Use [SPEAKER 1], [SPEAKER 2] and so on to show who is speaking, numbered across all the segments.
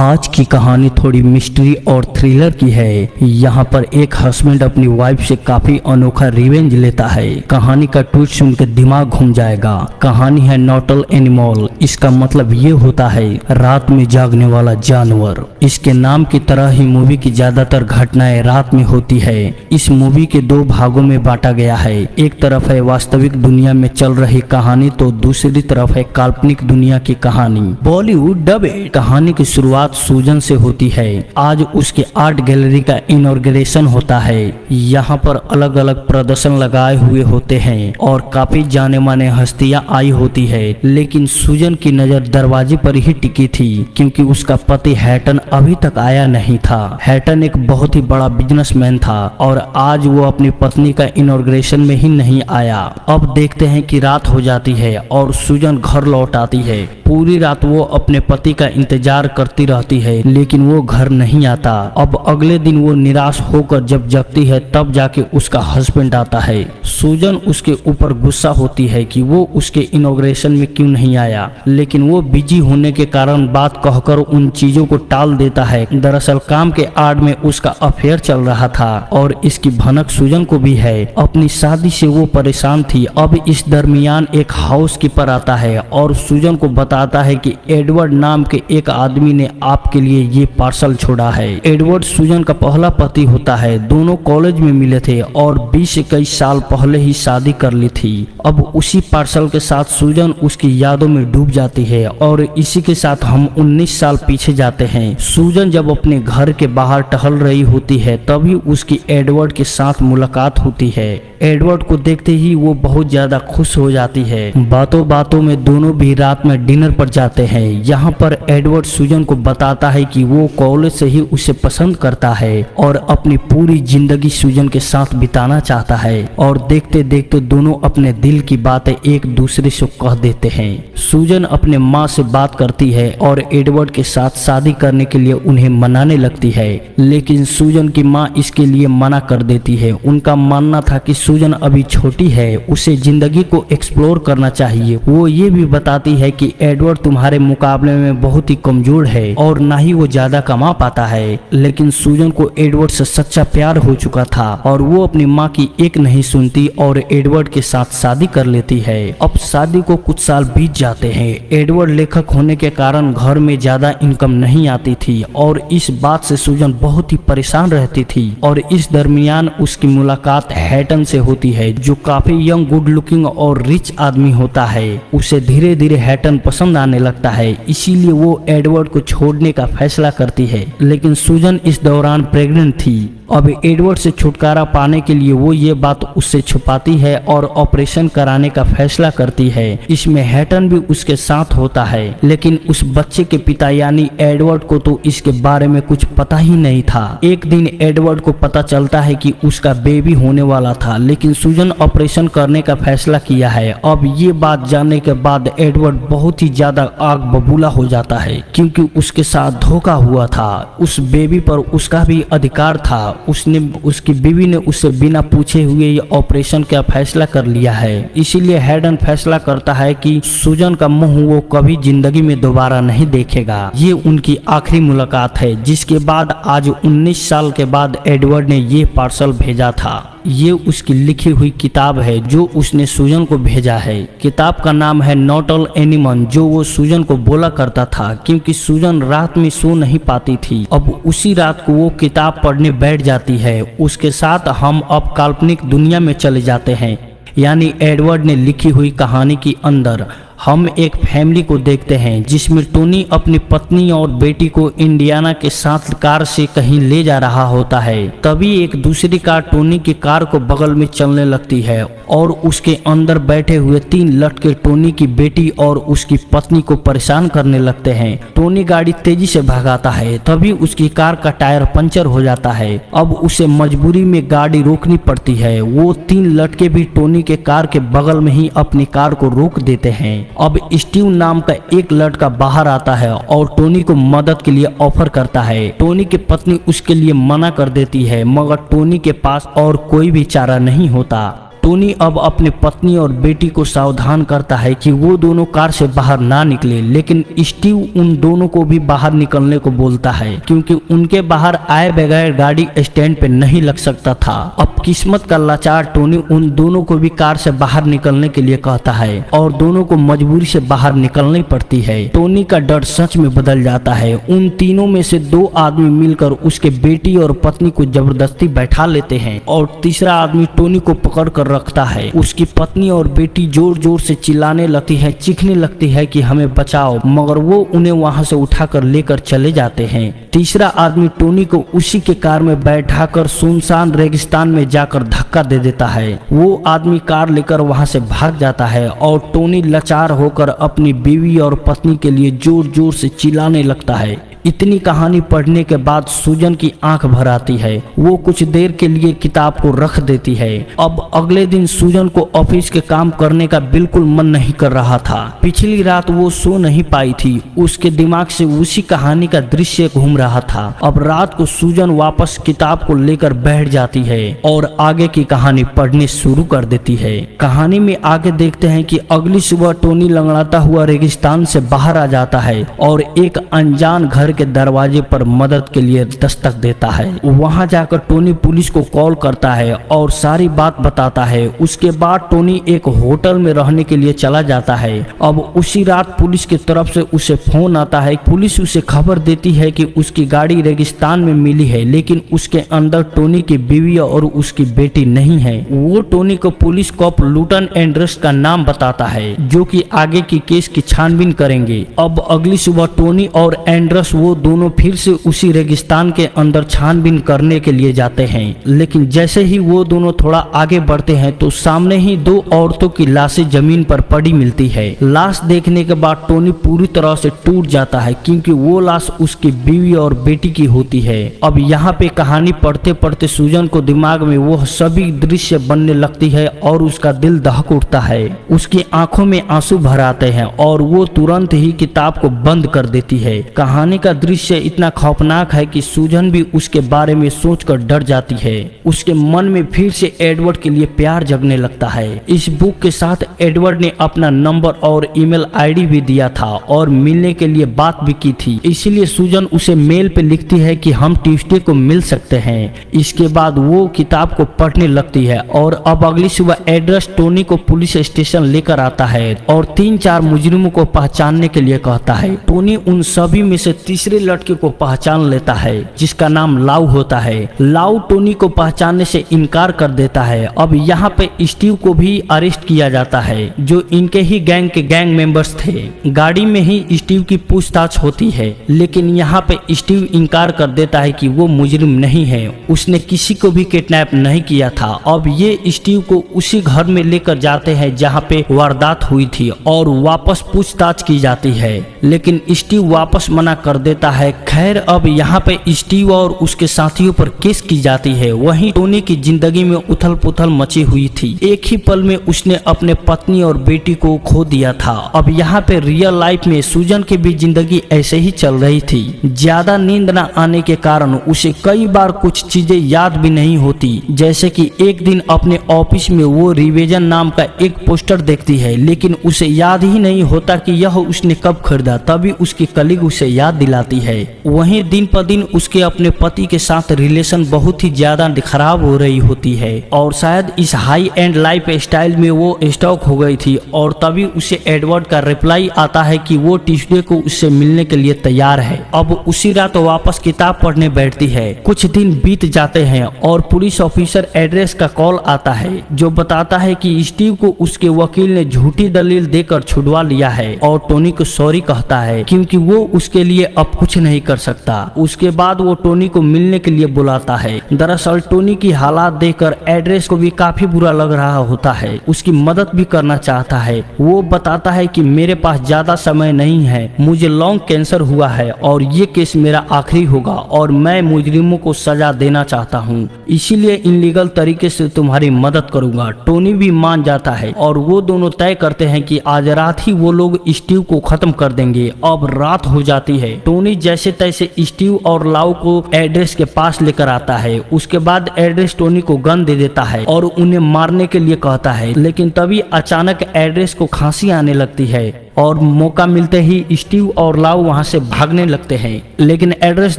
[SPEAKER 1] आज की कहानी थोड़ी मिस्ट्री और थ्रिलर की है। यहाँ पर एक हस्बैंड अपनी वाइफ से काफी अनोखा रिवेंज लेता है। कहानी का ट्विस्ट सुनकर दिमाग घूम जाएगा। कहानी है नॉटल एनिमल। इसका मतलब ये होता है रात में जागने वाला जानवर। इसके नाम की तरह ही मूवी की ज्यादातर घटनाएं रात में होती है। इस मूवी के दो भागों में बांटा गया है। एक तरफ है वास्तविक दुनिया में चल रही कहानी तो दूसरी तरफ है काल्पनिक दुनिया की कहानी। बॉलीवुड डबेड। कहानी की शुरुआत सूजन से होती है। आज उसके आर्ट गैलरी का इनॉग्रेशन होता है। यहाँ पर अलग अलग प्रदर्शन लगाए हुए होते हैं और काफी जाने माने हस्तियां आई होती है, लेकिन सूजन की नजर दरवाजे पर ही टिकी थी क्योंकि उसका पति हैटन अभी तक आया नहीं था। हैटन एक बहुत ही बड़ा बिजनेसमैन था और आज वो अपनी पत्नी का इनॉग्रेशन में ही नहीं आया। अब देखते हैं कि रात हो जाती है और सूजन घर लौट आती है। पूरी रात वो अपने पति का इंतजार करती रहती है लेकिन वो घर नहीं आता। अब अगले दिन वो निराश होकर जब जगती है तब जाके उसका हस्बैंड आता है। सूजन उसके ऊपर गुस्सा होती है कि वो उसके इनॉग्रेशन में क्यों नहीं आया, लेकिन वो बिजी होने के कारण बात कहकर उन चीजों को टाल देता है। दरअसल काम के आड़ में उसका अफेयर चल रहा था और इसकी भनक सूजन को भी है। अपनी शादी से वो परेशान थी। अब इस दरमियान एक हाउस कीपर आता है और सूजन को बताता है कि एडवर्ड नाम के एक आदमी ने आपके लिए ये पार्सल छोड़ा है। एडवर्ड सूजन का पहला पति होता है। दोनों कॉलेज में मिले थे और 20-21 साल पहले ही शादी कर ली थी। अब उसी पार्सल के साथ सूजन उसकी यादों में डूब जाती है और इसी के साथ हम 19 साल पीछे जाते हैं। सूजन जब अपने घर के बाहर टहल रही होती है तभी उसकी एडवर्ड के साथ मुलाकात होती है। एडवर्ड को देखते ही वो बहुत ज्यादा खुश हो जाती है। बातों बातों में दोनों भी रात में डिनर पर जाते हैं। यहाँ पर एडवर्ड सूजन को बताता है कि वो कॉलेज से ही उसे पसंद करता है और अपनी पूरी जिंदगी सूजन के साथ बिताना चाहता है। और देखते देखते दोनों अपने दिल की बातें एक दूसरे से कह देते हैं। सूजन अपने माँ से बात करती है और एडवर्ड के साथ शादी करने के लिए उन्हें मनाने लगती है, लेकिन सूजन की माँ इसके लिए मना कर देती है। उनका मानना था कि सूजन अभी छोटी है, उसे जिंदगी को एक्सप्लोर करना चाहिए। वो ये भी बताती है कि एडवर्ड तुम्हारे मुकाबले में बहुत ही कमजोर है और ना ही वो ज्यादा कमा पाता है। लेकिन सूजन को एडवर्ड से सच्चा प्यार हो चुका था और वो अपनी माँ की एक नहीं सुनती और एडवर्ड के साथ शादी कर लेती है। अब शादी को कुछ साल बीत जाते हैं। एडवर्ड लेखक होने के कारण घर में ज्यादा इनकम नहीं आती थी और इस बात से सूजन बहुत ही परेशान रहती थी। और इस दरमियान उसकी मुलाकात हैटन से होती है जो काफी यंग, गुड लुकिंग और रिच आदमी होता है। उसे धीरे धीरे हैटन पसंद आने लगता है, इसीलिए वो एडवर्ड को छोड़ने का फैसला करती है। लेकिन सूजन इस दौरान प्रेग्नेंट थी। अब एडवर्ड से छुटकारा पाने के लिए वो ये बात उससे छुपाती है और ऑपरेशन कराने का फैसला करती है। इसमें हैटन भी उसके साथ होता है, लेकिन उस बच्चे के पिता यानी एडवर्ड को तो इसके बारे में कुछ पता ही नहीं था। एक दिन एडवर्ड को पता चलता है कि उसका बेबी होने वाला था, लेकिन सूजन ऑपरेशन करने का फैसला किया है। अब ये बात जानने के बाद एडवर्ड बहुत ही ज्यादा आग बबूला हो जाता है क्योंकि उसके साथ धोखा हुआ था। उस बेबी पर उसका भी अधिकार था। उसकी बीवी ने उससे बिना पूछे हुए ये ऑपरेशन का फैसला कर लिया है। इसीलिए हैटन फैसला करता है कि सूजन का मुंह वो कभी जिंदगी में दोबारा नहीं देखेगा। ये उनकी आखिरी मुलाकात है, जिसके बाद आज 19 साल के बाद एडवर्ड ने ये पार्सल भेजा था। ये उसकी लिखी हुई किताब है जो उसने सूजन को भेजा है। किताब का नाम है नॉटल एनिमल, जो वो सूजन को बोला करता था क्योंकि सूजन रात में सो नहीं पाती थी। अब उसी रात को वो किताब पढ़ने बैठ जाती है। उसके साथ हम अब काल्पनिक दुनिया में चले जाते हैं, यानी एडवर्ड ने लिखी हुई कहानी के अंदर हम एक फैमिली को देखते हैं जिसमें टोनी अपनी पत्नी और बेटी को इंडियाना के साथ कार से कहीं ले जा रहा होता है। तभी एक दूसरी कार टोनी की कार को बगल में चलने लगती है और उसके अंदर बैठे हुए 3 लड़के टोनी की बेटी और उसकी पत्नी को परेशान करने लगते हैं। टोनी गाड़ी तेजी से भगाता है, तभी उसकी कार का टायर पंचर हो जाता है। अब उसे मजबूरी में गाड़ी रोकनी पड़ती है। वो 3 लड़के भी टोनी के कार के बगल में ही अपनी कार को रोक देते हैं। अब स्टीव नाम का एक लड़का बाहर आता है और टोनी को मदद के लिए ऑफर करता है। टोनी की पत्नी उसके लिए मना कर देती है, मगर टोनी के पास और कोई भी चारा नहीं होता। टोनी अब अपने पत्नी और बेटी को सावधान करता है कि वो दोनों कार से बाहर ना निकले, लेकिन स्टीव उन दोनों को भी बाहर निकलने को बोलता है क्योंकि उनके बाहर आए बगैर गाड़ी स्टैंड पे नहीं लग सकता था। अब किस्मत का लाचार टोनी उन दोनों को भी कार से बाहर निकलने के लिए कहता है और दोनों को मजबूरी से बाहर निकलनी पड़ती है। टोनी का डर सच में बदल जाता है। उन तीनों में से दो आदमी मिलकर उसके बेटी और पत्नी को जबरदस्ती बैठा लेते हैं और तीसरा आदमी टोनी को पकड़ कर रखता है। उसकी पत्नी और बेटी जोर जोर से चिल्लाने लगती है, चीखने लगती है कि हमें बचाओ, मगर वो उन्हें वहां से उठाकर लेकर चले जाते हैं। तीसरा आदमी टोनी को उसी के कार में बैठाकर सुनसान रेगिस्तान में जाकर धक्का दे देता है। वो आदमी कार लेकर वहां से भाग जाता है और टोनी लाचार होकर अपनी बीवी और पत्नी के लिए जोर जोर से चिल्लाने लगता है। इतनी कहानी पढ़ने के बाद सूजन की आंख भर आती है। वो कुछ देर के लिए किताब को रख देती है। अब अगले दिन सूजन को ऑफिस के काम करने का बिल्कुल मन नहीं कर रहा था। पिछली रात वो सो नहीं पाई थी। उसके दिमाग से उसी कहानी का दृश्य घूम रहा था। अब रात को सूजन वापस किताब को लेकर बैठ जाती है और आगे की कहानी पढ़ने शुरू कर देती है। कहानी में आगे देखते हैं कि अगली सुबह टोनी लंगड़ाता हुआ रेगिस्तान से बाहर आ जाता है और एक अनजान घर के दरवाजे पर मदद के लिए दस्तक देता है। वहां जाकर टोनी पुलिस को कॉल करता है और सारी बात बताता है। उसके बाद टोनी एक होटल में रहने के लिए चला जाता है। अब उसी रात पुलिस की तरफ से उसे फोन आता है। पुलिस उसे खबर देती है कि उसकी गाड़ी रेगिस्तान में मिली है, लेकिन उसके अंदर टोनी की बीवी और उसकी बेटी नहीं है। वो टोनी को पुलिस कॉप लूटन एंड्रस का नाम बताता है, जो कि आगे की केस की छानबीन करेंगे। अब अगली सुबह टोनी और एंड्रस वो दोनों फिर से उसी रेगिस्तान के अंदर छानबीन करने के लिए जाते हैं, लेकिन जैसे ही वो दोनों थोड़ा आगे बढ़ते हैं तो सामने ही दो औरतों की लाशें जमीन पर पड़ी मिलती है। लाश देखने के बाद टोनी पूरी तरह से टूट जाता है क्योंकि वो लाश उसकी बीवी और बेटी की होती है। अब यहाँ पे कहानी पढ़ते पढ़ते सूजन को दिमाग में वो सभी दृश्य बनने लगती है और उसका दिल दहक उठता है। उसकी आंखों में आंसू भर आते हैं और वो तुरंत ही किताब को बंद कर देती है। कहानी का दृश्य इतना खौफनाक है कि सूजन भी उसके बारे में सोचकर डर जाती है। उसके मन में फिर से एडवर्ड के लिए प्यार जगने लगता है। इस बुक के साथ एडवर्ड ने अपना नंबर और ईमेल आईडी भी दिया था और मिलने के लिए बात भी की थी। इसीलिए सूजन उसे मेल पे लिखती है कि हम ट्यूसडे को मिल सकते हैं। इसके बाद वो किताब को पढ़ने लगती है और अब अगली सुबह एड्रेस टोनी को पुलिस स्टेशन लेकर आता है और 3-4 मुजरिमों को पहचानने के लिए कहता है। टोनी उन सभी में से तीसरे लड़के को पहचान लेता है जिसका नाम लाउ होता है। लाउ टोनी को पहचानने से इनकार कर देता है। अब यहाँ पे स्टीव को भी अरेस्ट किया जाता है, जो इनके ही गैंग के गैंग मेंबर्स थे। गाड़ी में ही स्टीव की पूछताछ होती है, लेकिन यहाँ पे स्टीव इनकार कर देता है कि वो मुजरिम नहीं है, उसने किसी को भी किडनैप नहीं किया था। अब ये स्टीव को उसी घर में लेकर जाते हैं जहाँ पे वारदात हुई थी और वापस पूछताछ की जाती है, लेकिन स्टीव वापस मना कर देता है। खैर अब यहाँ पे स्टीव और उसके साथियों पर केस की जाती है। वहीं टोनी की जिंदगी में उथल पुथल मची हुई थी। एक ही पल में उसने अपने पत्नी और बेटी को खो दिया था। अब यहाँ पे रियल लाइफ में सूजन की भी जिंदगी ऐसे ही चल रही थी। ज्यादा नींद न आने के कारण उसे कई बार कुछ चीजें याद भी नहीं होती, जैसे कि एक दिन अपने ऑफिस में वो रिविजन नाम का एक पोस्टर देखती है, लेकिन उसे याद ही नहीं होता कि यह उसने कब खरीदा। तभी उसकी कलीग उसे याद दिलाती है। वहीं दिन पर दिन उसके अपने पति के साथ रिलेशन बहुत ही ज्यादा खराब हो रही होती है और शायद इस हाई एंड लाइफ स्टाइल में वो स्टॉक हो गई थी। और तभी उसे एडवर्ड का रिप्लाई आता है कि वो ट्यूसडे को उससे मिलने के लिए तैयार है। अब उसी रात वापस किताब पढ़ने बैठती है। कुछ दिन बीत जाते हैं और पुलिस ऑफिसर एड्रेस का कॉल आता है, जो बताता है कि स्टीव को उसके वकील ने झूठी दलील देकर छुड़वा लिया है और टोनी को सॉरी कहता है क्योंकि वो उसके लिए अब कुछ नहीं कर सकता। उसके बाद वो टोनी को मिलने के लिए बुलाता है। दरअसल टोनी की हालात देखकर एड्रेस को भी काफी बुरा लग रहा होता है, उसकी मदद भी करना चाहता है। वो बताता है कि मेरे पास ज्यादा समय नहीं है, मुझे लॉन्ग कैंसर हुआ है और ये केस मेरा आखिरी होगा और मैं मुजरिमों को सजा देना चाहता हूँ, इसीलिए इनलीगल तरीके से तुम्हारी मदद करूंगा। टोनी भी मान जाता है और वो दोनों तय करते हैं कि आज रात ही वो लोग स्टीव को खत्म कर देंगे। अब रात हो जाती है। टोनी जैसे तैसे स्टीव और लाउ को एड्रेस के पास लेकर आता है। उसके बाद एड्रेस टोनी को गन दे देता है और उन्हें मारने के लिए कहता है, लेकिन तभी अचानक एड्रेस को खांसी आने लगती है और मौका मिलते ही स्टीव और लाउ वहां से भागने लगते हैं, लेकिन एड्रेस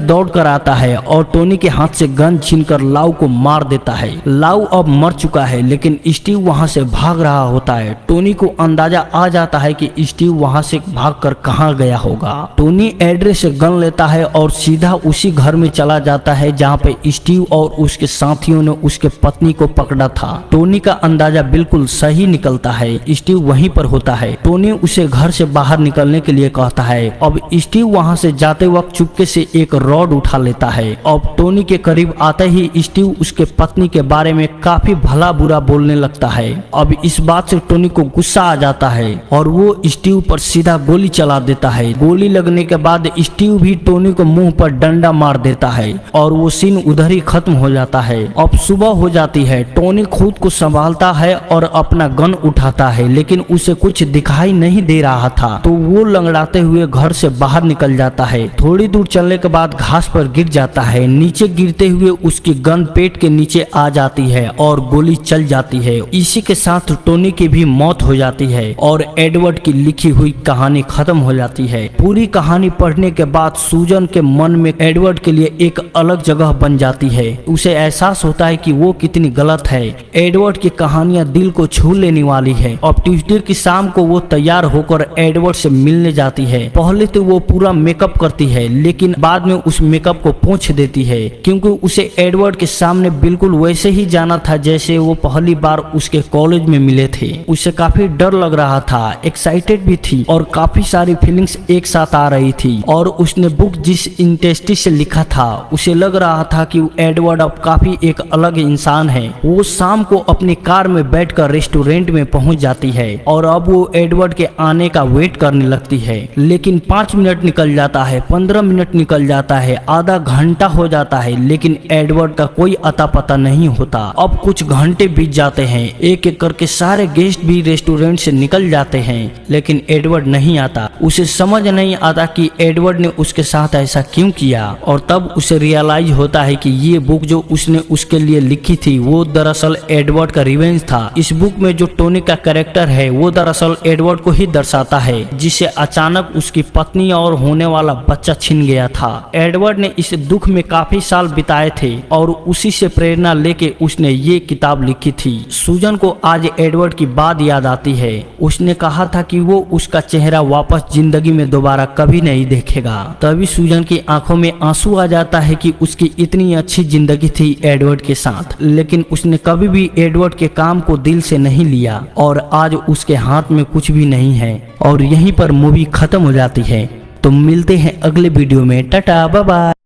[SPEAKER 1] दौड़ कर आता है और टोनी के हाथ से गन छीनकर लाउ को मार देता है। लाउ अब मर चुका है, लेकिन स्टीव वहां से भाग रहा होता है। टोनी को अंदाजा आ जाता है कि स्टीव वहां से भागकर कहां गया होगा। टोनी एड्रेस से गन लेता है और सीधा उसी घर में चला जाता है जहां पे स्टीव और उसके साथियों ने उसके पत्नी को पकड़ा था। टोनी का अंदाजा बिल्कुल सही निकलता है, स्टीव वहीं पर होता है। टोनी उसे घर से बाहर निकलने के लिए कहता है। अब स्टीव वहां से जाते वक्त चुपके से एक रॉड उठा लेता है। अब टोनी के करीब आते ही स्टीव उसके पत्नी के बारे में काफी भला बुरा बोलने लगता है। अब इस बात से टोनी को गुस्सा आ जाता है और वो स्टीव पर सीधा गोली चला देता है। गोली लगने के बाद स्टीव भी टोनी को मुंह पर डंडा मार देता है और वो सीन उधर ही खत्म हो जाता है। अब सुबह हो जाती है। टोनी खुद को संभालता है और अपना गन उठाता है, लेकिन उसे कुछ दिखाई नहीं दे रहा था, तो वो लंगड़ाते हुए घर से बाहर निकल जाता है। थोड़ी दूर चलने के बाद घास पर गिर जाता है। नीचे गिरते हुए उसकी गन पेट के नीचे आ जाती है और गोली चल जाती है। इसी के साथ टोनी की भी मौत हो जाती है और एडवर्ड की लिखी हुई कहानी खत्म हो जाती है। पूरी कहानी पढ़ने के बाद सूजन के मन में एडवर्ड के लिए एक अलग जगह बन जाती है। उसे एहसास होता है कि वो कितनी गलत है। एडवर्ड की कहानियां दिल को छू लेने वाली है। अब ट्यूसडे की शाम को वो तैयार होकर एडवर्ड से मिलने जाती है। पहले तो वो पूरा मेकअप करती है, लेकिन बाद में उस मेकअप को पोंछ देती है, क्योंकि उसे एडवर्ड के सामने बिल्कुल वैसे ही जाना था जैसे वो पहली बार उसके कॉलेज में मिले थे। उसे काफी डर लग रहा था, एक्साइटेड भी थी और काफी सारी फीलिंग्स एक साथ आ रही थी। और उसने बुक जिस इंटेंसिटी से लिखा था, उसे लग रहा था कि एडवर्ड अब काफी एक अलग इंसान है। वो शाम को अपनी कार में बैठकर रेस्टोरेंट में पहुंच जाती है और अब वो एडवर्ड के आने का वेट करने लगती है, लेकिन 5 मिनट निकल जाता है, 15 मिनट निकल जाता है, आधा घंटा हो जाता है, लेकिन एडवर्ड का कोई अता पता नहीं होता। अब कुछ घंटे बीत जाते हैं। एक एक करके सारे गेस्ट भी रेस्टोरेंट से निकल जाते हैं, लेकिन एडवर्ड नहीं आता। उसे समझ नहीं आता कि एडवर्ड ने उसके साथ ऐसा क्यों किया। और तब उसे रियलाइज होता है कि ये बुक जो उसने उसके लिए लिखी थी वो दरअसल एडवर्ड का रिवेंज था। इस बुक में जो टोनी का कैरेक्टर है वो दरअसल एडवर्ड को ही दर्शाता है, जिसे अचानक उसकी पत्नी और होने वाला बच्चा छिन गया था। एडवर्ड ने इस दुख में काफी साल बिताए थे और उसी से प्रेरणा लेके उसने ये किताब लिखी थी। सूजन को आज एडवर्ड की बात याद आती है। उसने कहा था कि वो उसका चेहरा वापस जिंदगी में दोबारा कभी नहीं देखेगा। तभी सूजन की आंखों में आंसू आ जाता है कि उसकी इतनी अच्छी जिंदगी थी एडवर्ड के साथ, लेकिन उसने कभी भी एडवर्ड के काम को दिल से नहीं लिया और आज उसके हाथ में कुछ भी नहीं है। और यहीं पर मूवी खत्म हो जाती है। तो मिलते हैं अगले वीडियो में। Tata bye bye.